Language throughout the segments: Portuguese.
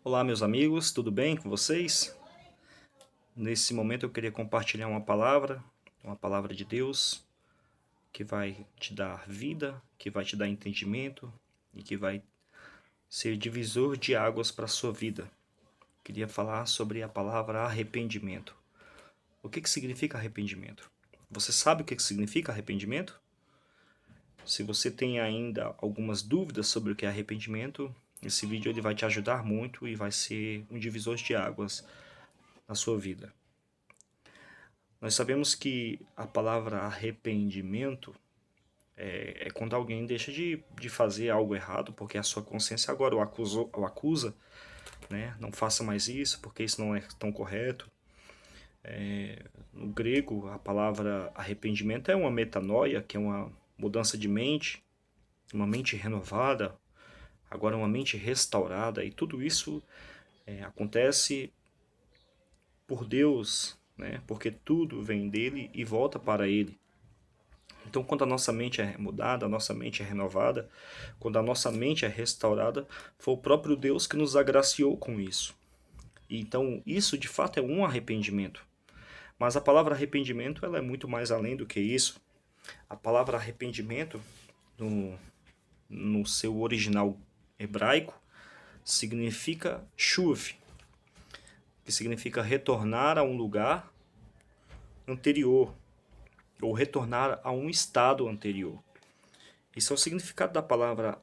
Olá, meus amigos, tudo bem com vocês? Nesse momento eu queria compartilhar uma palavra de Deus que vai te dar vida, que vai te dar entendimento e que vai ser divisor de águas para a sua vida. Queria falar sobre a palavra arrependimento. O que significa arrependimento? Você sabe o que significa arrependimento? Se você tem ainda algumas dúvidas sobre o que é arrependimento, esse vídeo ele vai te ajudar muito e vai ser um divisor de águas na sua vida. Nós sabemos que a palavra arrependimento é quando alguém deixa de fazer algo errado, porque a sua consciência agora o acusa, né? Não faça mais isso, porque isso não é tão correto. No grego, a palavra arrependimento é uma metanoia, que é uma mudança de mente, uma mente renovada, agora uma mente restaurada, e tudo isso acontece por Deus, né? Porque tudo vem dele e volta para ele. Então, quando a nossa mente é mudada, a nossa mente é renovada, quando a nossa mente é restaurada, foi o próprio Deus que nos agraciou com isso. Então, isso de fato é um arrependimento. Mas a palavra arrependimento ela é muito mais além do que isso. A palavra arrependimento, no seu original hebraico, significa shuv, que significa retornar a um lugar anterior, ou retornar a um estado anterior. Isso é o significado da palavra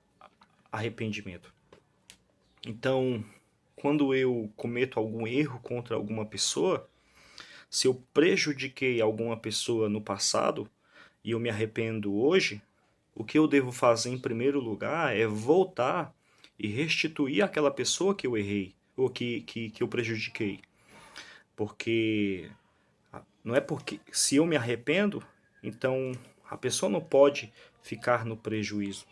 arrependimento. Então, quando eu cometo algum erro contra alguma pessoa, se eu prejudiquei alguma pessoa no passado e eu me arrependo hoje, o que eu devo fazer em primeiro lugar é voltar e restituir aquela pessoa que eu errei ou que eu prejudiquei. Porque não é porque se eu me arrependo, então a pessoa não pode ficar no prejuízo.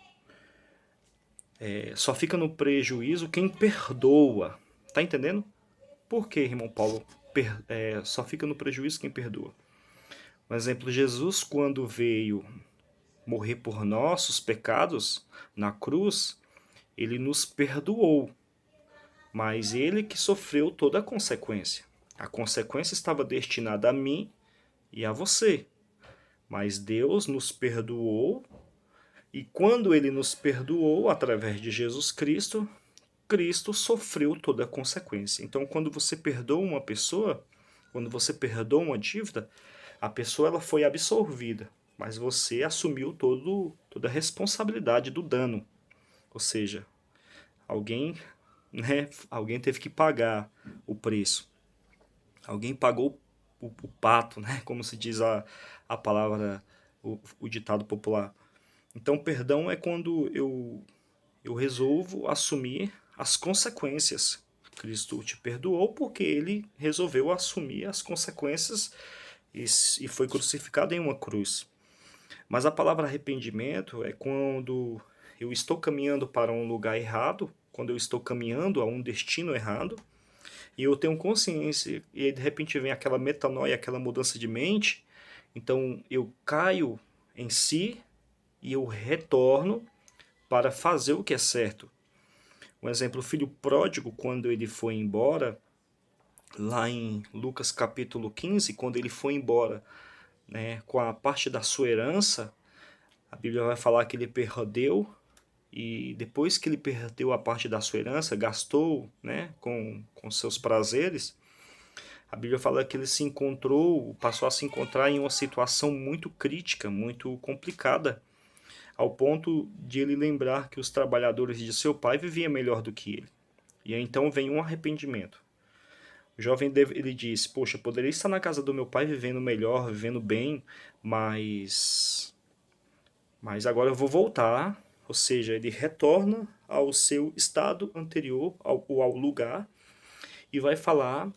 Só fica no prejuízo quem perdoa. Tá entendendo? Por que, irmão Paulo, só fica no prejuízo quem perdoa? Por exemplo, Jesus, quando veio morrer por nossos pecados na cruz, ele nos perdoou, mas ele que sofreu toda a consequência. A consequência estava destinada a mim e a você, mas Deus nos perdoou, e quando ele nos perdoou através de Jesus Cristo, Cristo sofreu toda a consequência. Então, quando você perdoa uma pessoa, quando você perdoa uma dívida, a pessoa ela foi absolvida, mas você assumiu toda a responsabilidade do dano. Ou seja, alguém, alguém teve que pagar o preço. Alguém pagou o pato, né, como se diz a palavra, o ditado popular. Então, perdão é quando eu resolvo assumir as consequências. Cristo te perdoou porque ele resolveu assumir as consequências e foi crucificado em uma cruz. Mas a palavra arrependimento é quando eu estou caminhando para um lugar errado, quando eu estou caminhando a um destino errado, e eu tenho consciência, e de repente vem aquela metanoia, aquela mudança de mente, então eu caio em si e eu retorno para fazer o que é certo. Um exemplo, o filho pródigo, quando ele foi embora, lá em Lucas capítulo 15, quando ele foi embora, né, com a parte da sua herança, a Bíblia vai falar que ele perdeu, e depois que ele perdeu a parte da sua herança, gastou, né, com seus prazeres, a Bíblia fala que ele passou a se encontrar em uma situação muito crítica, muito complicada, ao ponto de ele lembrar que os trabalhadores de seu pai viviam melhor do que ele. E aí então vem um arrependimento. O jovem ele diz: poxa, eu poderia estar na casa do meu pai vivendo melhor, vivendo bem, mas agora eu vou voltar. Ou seja, ele retorna ao seu estado anterior, ao lugar, e vai falar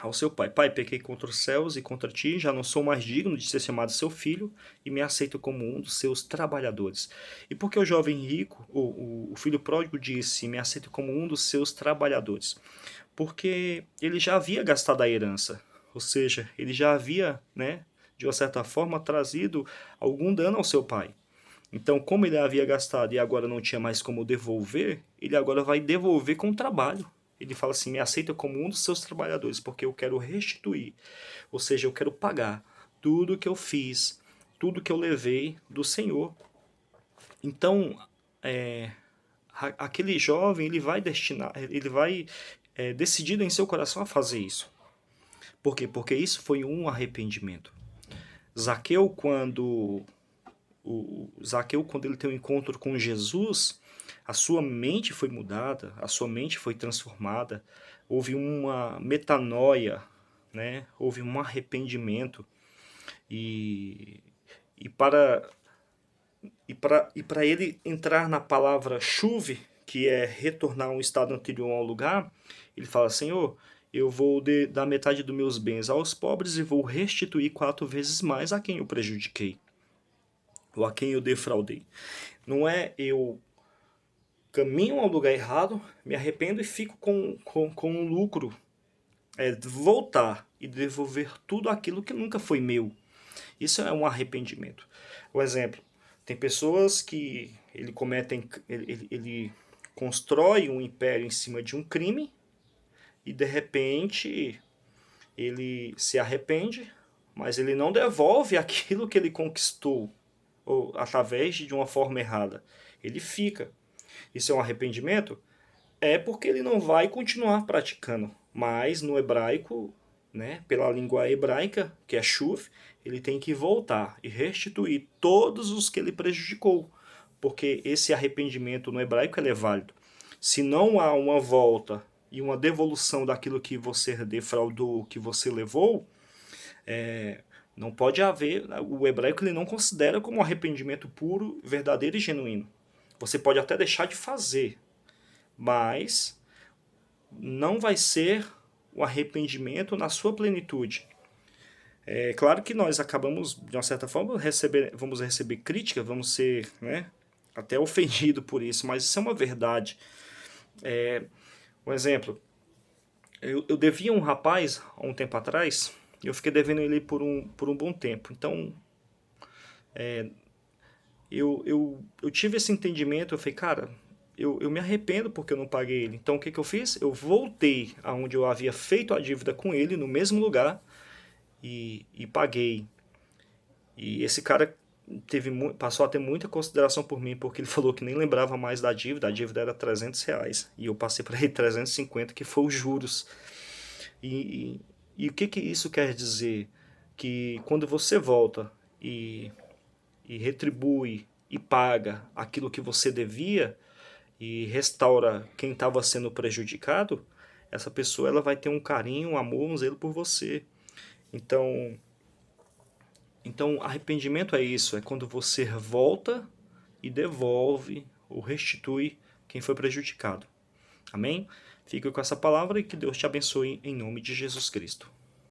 ao seu pai: pai, pequei contra os céus e contra ti, já não sou mais digno de ser chamado seu filho, e me aceito como um dos seus trabalhadores. E porque o jovem rico, o filho pródigo disse: me aceito como um dos seus trabalhadores? Porque ele já havia gastado a herança, ou seja, ele já havia, né, de uma certa forma, trazido algum dano ao seu pai. Então, como ele havia gastado e agora não tinha mais como devolver, ele agora vai devolver com trabalho. Ele fala assim: me aceita como um dos seus trabalhadores, porque eu quero restituir. Ou seja, eu quero pagar tudo que eu fiz, tudo que eu levei do Senhor. Então, aquele jovem, ele vai decidido em seu coração a fazer isso. Por quê? Porque isso foi um arrependimento. Zaqueu, quando ele tem um encontro com Jesus, a sua mente foi mudada, a sua mente foi transformada, houve uma metanoia, né? Houve um arrependimento. E, e para ele entrar na palavra chuve, que é retornar a um estado anterior ao lugar, ele fala: Senhor, eu vou dar metade dos meus bens aos pobres e vou restituir 4 vezes mais a quem eu prejudiquei, ou a quem eu defraudei. Não é eu caminho ao lugar errado, me arrependo e fico com um lucro. É voltar e devolver tudo aquilo que nunca foi meu. Isso é um arrependimento. O exemplo, tem pessoas que ele constrói um império em cima de um crime e de repente ele se arrepende, mas ele não devolve aquilo que ele conquistou ou através de uma forma errada. Ele fica. Isso é um arrependimento? É porque ele não vai continuar praticando. Mas no hebraico, né, pela língua hebraica, que é shuv, ele tem que voltar e restituir todos os que ele prejudicou. Porque esse arrependimento no hebraico ele é válido. Se não há uma volta e uma devolução daquilo que você defraudou, que você levou, não pode haver. O hebraico ele não considera como arrependimento puro, verdadeiro e genuíno. Você pode até deixar de fazer, mas não vai ser o arrependimento na sua plenitude. É claro que nós acabamos, de uma certa forma, vamos receber crítica, vamos ser, né, até ofendido por isso, mas isso é uma verdade. Um exemplo, eu devia um rapaz há um tempo atrás, e eu fiquei devendo ele por um bom tempo. Então, eu tive esse entendimento, eu falei, cara, eu me arrependo porque eu não paguei ele. Então o que, que eu fiz? Eu voltei aonde eu havia feito a dívida com ele, no mesmo lugar, e paguei. E esse cara passou a ter muita consideração por mim, porque ele falou que nem lembrava mais da dívida, a dívida era R$ 300, e eu passei para ele 350, que foi os juros. E, e o que, que isso quer dizer? Que quando você volta e retribui e paga aquilo que você devia e restaura quem estava sendo prejudicado, essa pessoa ela vai ter um carinho, um amor, um zelo por você. Então, arrependimento é isso, é quando você volta e devolve ou restitui quem foi prejudicado. Amém? Fique com essa palavra e que Deus te abençoe em nome de Jesus Cristo.